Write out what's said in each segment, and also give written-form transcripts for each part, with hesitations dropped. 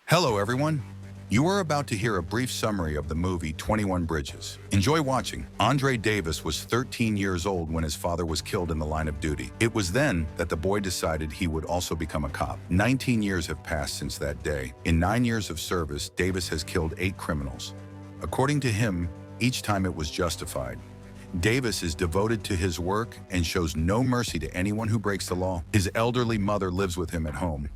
Hello, everyone. You are about to hear a brief summary of the movie 21 Bridges. Enjoy watching. Andre Davis was 13 years old when his father was killed in the line of duty. It was then that the boy decided he would also become a cop. 19 years have passed since that day. In 9 years of service, Davis has killed 8 criminals. According to him, each time it was justified. Davis is devoted to his work and shows no mercy to anyone who breaks the law. His elderly mother lives with him at home.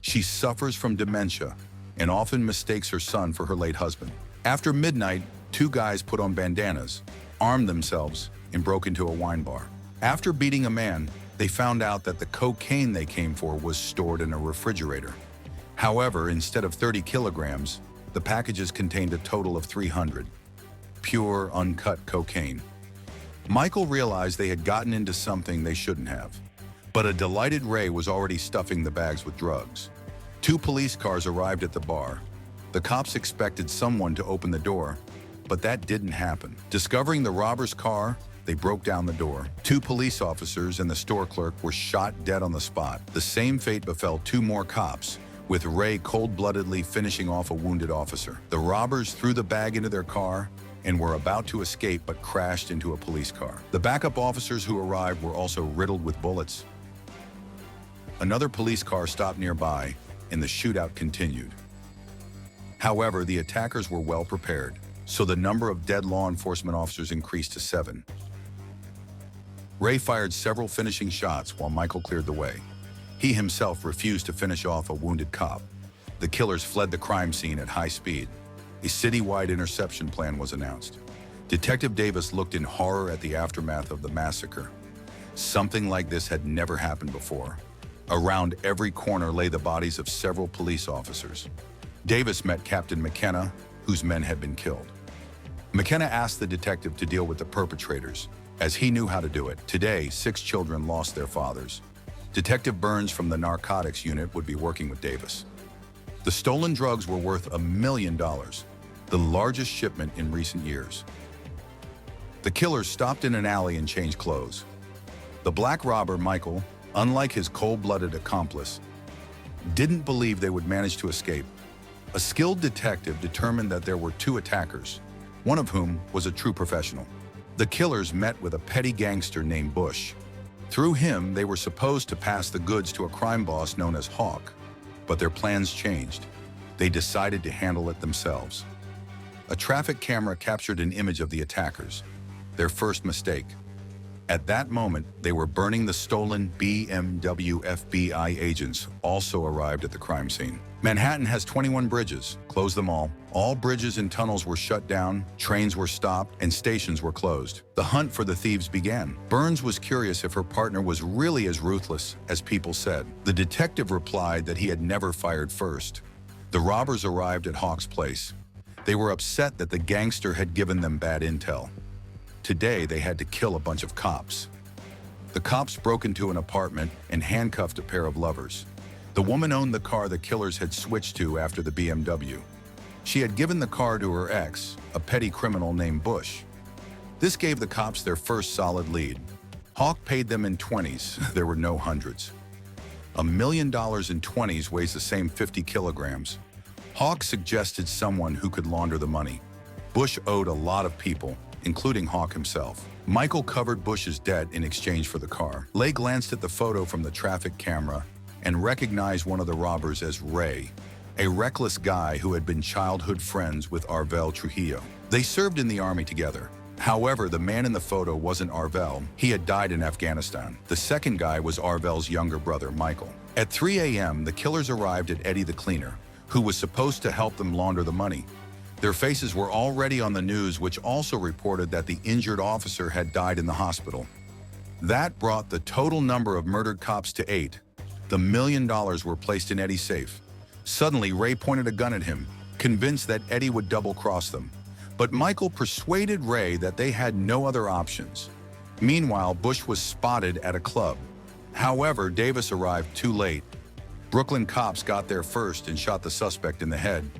She suffers from dementia and often mistakes her son for her late husband. After midnight, 2 guys put on bandanas, armed themselves, and broke into a wine bar. After beating a man, they found out that the cocaine they came for was stored in a refrigerator. However, instead of 30 kilograms, the packages contained a total of 300. Pure, uncut cocaine. Michael realized they had gotten into something they shouldn't have. But a delighted Ray was already stuffing the bags with drugs. 2 police cars arrived at the bar. The cops expected someone to open the door, but that didn't happen. Discovering the robber's car, they broke down the door. 2 police officers and the store clerk were shot dead on the spot. The same fate befell 2 more cops, with Ray cold-bloodedly finishing off a wounded officer. The robbers threw the bag into their car and were about to escape but crashed into a police car. The backup officers who arrived were also riddled with bullets. Another police car stopped nearby, and the shootout continued. However, the attackers were well prepared, so the number of dead law enforcement officers increased to 7. Ray fired several finishing shots while Michael cleared the way. He himself refused to finish off a wounded cop. The killers fled the crime scene at high speed. A citywide interception plan was announced. Detective Davis looked in horror at the aftermath of the massacre. Something like this had never happened before. Around every corner lay the bodies of several police officers. Davis met Captain McKenna, whose men had been killed. McKenna asked the detective to deal with the perpetrators, as he knew how to do it. Today, 6 children lost their fathers. Detective Burns from the narcotics unit would be working with Davis. The stolen drugs were worth $1 million, the largest shipment in recent years. The killers stopped in an alley and changed clothes. The black robber, Michael, unlike his cold-blooded accomplice, didn't believe they would manage to escape. A skilled detective determined that there were 2 attackers, one of whom was a true professional. The killers met with a petty gangster named Bush. Through him, they were supposed to pass the goods to a crime boss known as Hawk, but their plans changed. They decided to handle it themselves. A traffic camera captured an image of the attackers, their first mistake. At that moment, they were burning the stolen BMW. FBI agents also arrived at the crime scene. Manhattan has 21 bridges. Close them all. All bridges and tunnels were shut down, trains were stopped, and stations were closed. The hunt for the thieves began. Burns was curious if her partner was really as ruthless as people said. The detective replied that he had never fired first. The robbers arrived at Hawk's place. They were upset that the gangster had given them bad intel. Today, they had to kill a bunch of cops. The cops broke into an apartment and handcuffed a pair of lovers. The woman owned the car the killers had switched to after the BMW. She had given the car to her ex, a petty criminal named Bush. This gave the cops their first solid lead. Hawk paid them in 20s. There were no hundreds. $1 million in 20s weighs the same 50 kilograms. Hawk suggested someone who could launder the money. Bush owed a lot of people, including Hawk himself. Michael covered Bush's debt in exchange for the car. Lay glanced at the photo from the traffic camera and recognized one of the robbers as Ray, a reckless guy who had been childhood friends with Arvel Trujillo. They served in the army together. However, the man in the photo wasn't Arvel. He had died in Afghanistan. The second guy was Arvel's younger brother, Michael. At 3 a.m., the killers arrived at Eddie the Cleaner, who was supposed to help them launder the money. Their faces were already on the news, which also reported that the injured officer had died in the hospital. That brought the total number of murdered cops to 8. The $1 million were placed in Eddie's safe. Suddenly, Ray pointed a gun at him, convinced that Eddie would double-cross them. But Michael persuaded Ray that they had no other options. Meanwhile, Bush was spotted at a club. However, Davis arrived too late. Brooklyn cops got there first and shot the suspect in the head.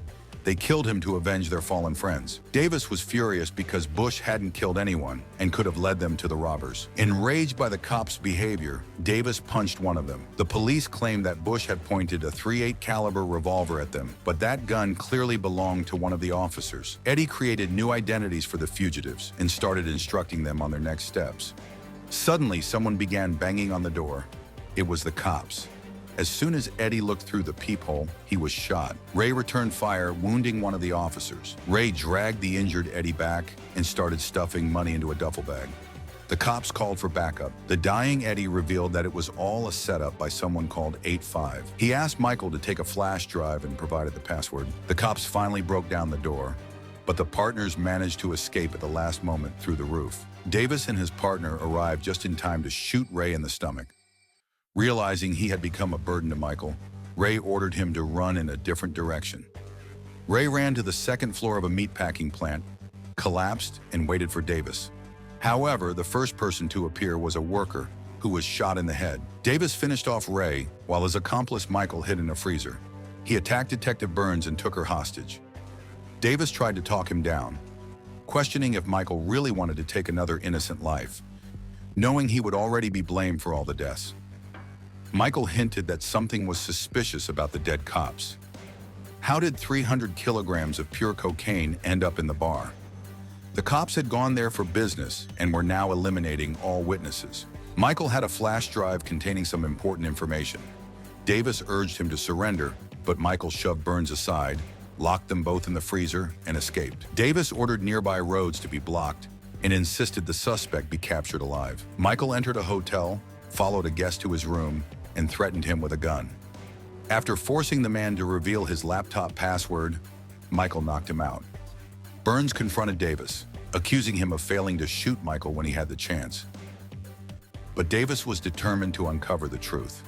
They killed him to avenge their fallen friends. Davis was furious because Bush hadn't killed anyone and could have led them to the robbers. Enraged by the cops' behavior, Davis punched one of them. The police claimed that Bush had pointed a .38 caliber revolver at them, but that gun clearly belonged to one of the officers. Eddie created new identities for the fugitives and started instructing them on their next steps. Suddenly, someone began banging on the door. It was the cops. As soon as Eddie looked through the peephole, he was shot. Ray returned fire, wounding one of the officers. Ray dragged the injured Eddie back and started stuffing money into a duffel bag. The cops called for backup. The dying Eddie revealed that it was all a setup by someone called 85. He asked Michael to take a flash drive and provided the password. The cops finally broke down the door, but the partners managed to escape at the last moment through the roof. Davis and his partner arrived just in time to shoot Ray in the stomach. Realizing he had become a burden to Michael, Ray ordered him to run in a different direction. Ray ran to the second floor of a meatpacking plant, collapsed, and waited for Davis. However, the first person to appear was a worker who was shot in the head. Davis finished off Ray while his accomplice Michael hid in a freezer. He attacked Detective Burns and took her hostage. Davis tried to talk him down, questioning if Michael really wanted to take another innocent life, knowing he would already be blamed for all the deaths. Michael hinted that something was suspicious about the dead cops. How did 300 kilograms of pure cocaine end up in the bar? The cops had gone there for business and were now eliminating all witnesses. Michael had a flash drive containing some important information. Davis urged him to surrender, but Michael shoved Burns aside, locked them both in the freezer, and escaped. Davis ordered nearby roads to be blocked and insisted the suspect be captured alive. Michael entered a hotel, followed a guest to his room, and threatened him with a gun. After forcing the man to reveal his laptop password, Michael knocked him out. Burns confronted Davis, accusing him of failing to shoot Michael when he had the chance. But Davis was determined to uncover the truth.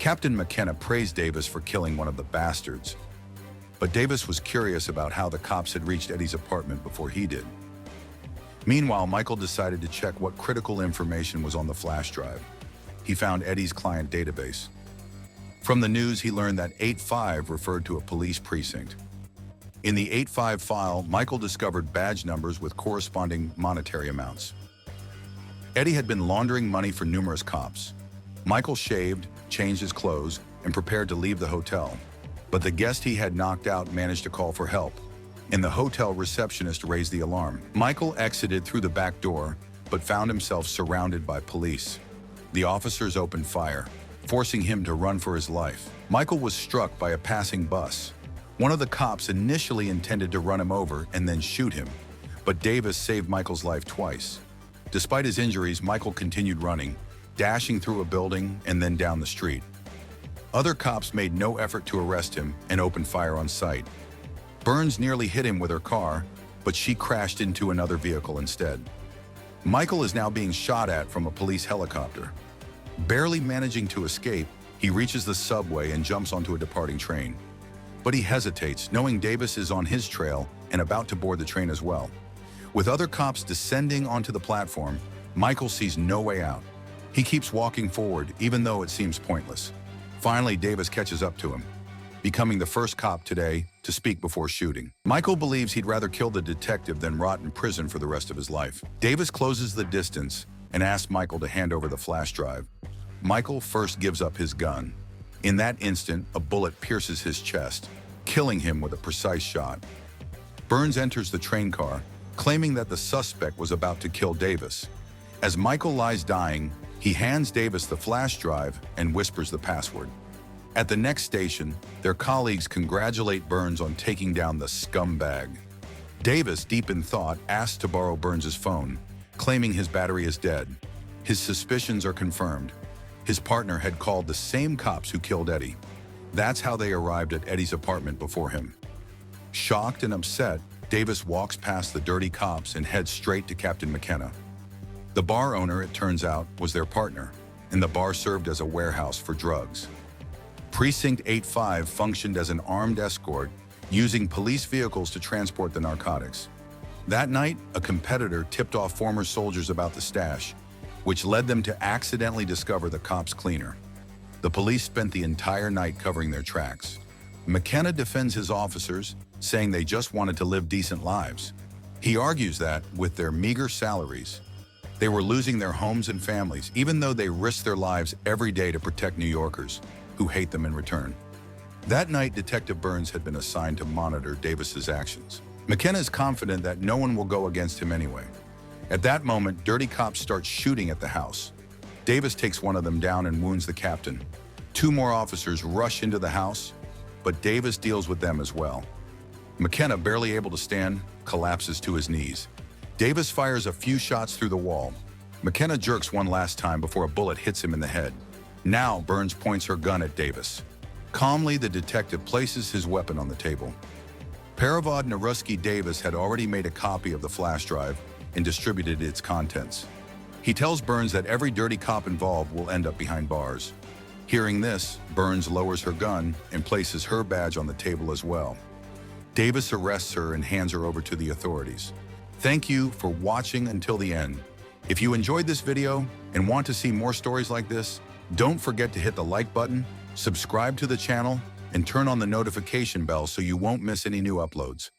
Captain McKenna praised Davis for killing one of the bastards, but Davis was curious about how the cops had reached Eddie's apartment before he did. Meanwhile, Michael decided to check what critical information was on the flash drive. He found Eddie's client database. From the news, he learned that 85 referred to a police precinct. In the 85 file, Michael discovered badge numbers with corresponding monetary amounts. Eddie had been laundering money for numerous cops. Michael shaved, changed his clothes, and prepared to leave the hotel. But the guest he had knocked out managed to call for help, and the hotel receptionist raised the alarm. Michael exited through the back door, but found himself surrounded by police. The officers opened fire, forcing him to run for his life. Michael was struck by a passing bus. One of the cops initially intended to run him over and then shoot him, but Davis saved Michael's life twice. Despite his injuries, Michael continued running, dashing through a building and then down the street. Other cops made no effort to arrest him and opened fire on sight. Burns nearly hit him with her car, but she crashed into another vehicle instead. Michael is now being shot at from a police helicopter. Barely managing to escape, he reaches the subway and jumps onto a departing train. But he hesitates, knowing Davis is on his trail and about to board the train as well. With other cops descending onto the platform, Michael sees no way out. He keeps walking forward, even though it seems pointless. Finally, Davis catches up to him, becoming the first cop today to speak before shooting. Michael believes he'd rather kill the detective than rot in prison for the rest of his life. Davis closes the distance and asks Michael to hand over the flash drive. Michael first gives up his gun. In that instant, a bullet pierces his chest, killing him with a precise shot. Burns enters the train car, claiming that the suspect was about to kill Davis. As Michael lies dying, he hands Davis the flash drive and whispers the password. At the next station, their colleagues congratulate Burns on taking down the scumbag. Davis, deep in thought, asks to borrow Burns's phone, claiming his battery is dead. His suspicions are confirmed. His partner had called the same cops who killed Eddie. That's how they arrived at Eddie's apartment before him. Shocked and upset, Davis walks past the dirty cops and heads straight to Captain McKenna. The bar owner, it turns out, was their partner, and the bar served as a warehouse for drugs. Precinct 85 functioned as an armed escort, using police vehicles to transport the narcotics. That night, a competitor tipped off former soldiers about the stash, which led them to accidentally discover the cops' cleaner. The police spent the entire night covering their tracks. McKenna defends his officers, saying they just wanted to live decent lives. He argues that, with their meager salaries, they were losing their homes and families, even though they risked their lives every day to protect New Yorkers, who hate them in return. That night, Detective Burns had been assigned to monitor Davis's actions. McKenna is confident that no one will go against him anyway. At that moment, dirty cops start shooting at the house. Davis takes one of them down and wounds the captain. Two more officers rush into the house, but Davis deals with them as well. McKenna, barely able to stand, collapses to his knees. Davis fires a few shots through the wall. McKenna jerks one last time before a bullet hits him in the head. Now, Burns points her gun at Davis. Calmly, the detective places his weapon on the table. Paravad Naruski Davis had already made a copy of the flash drive and distributed its contents. He tells Burns that every dirty cop involved will end up behind bars. Hearing this, Burns lowers her gun and places her badge on the table as well. Davis arrests her and hands her over to the authorities. Thank you for watching until the end. If you enjoyed this video and want to see more stories like this, don't forget to hit the like button, subscribe to the channel, and turn on the notification bell so you won't miss any new uploads.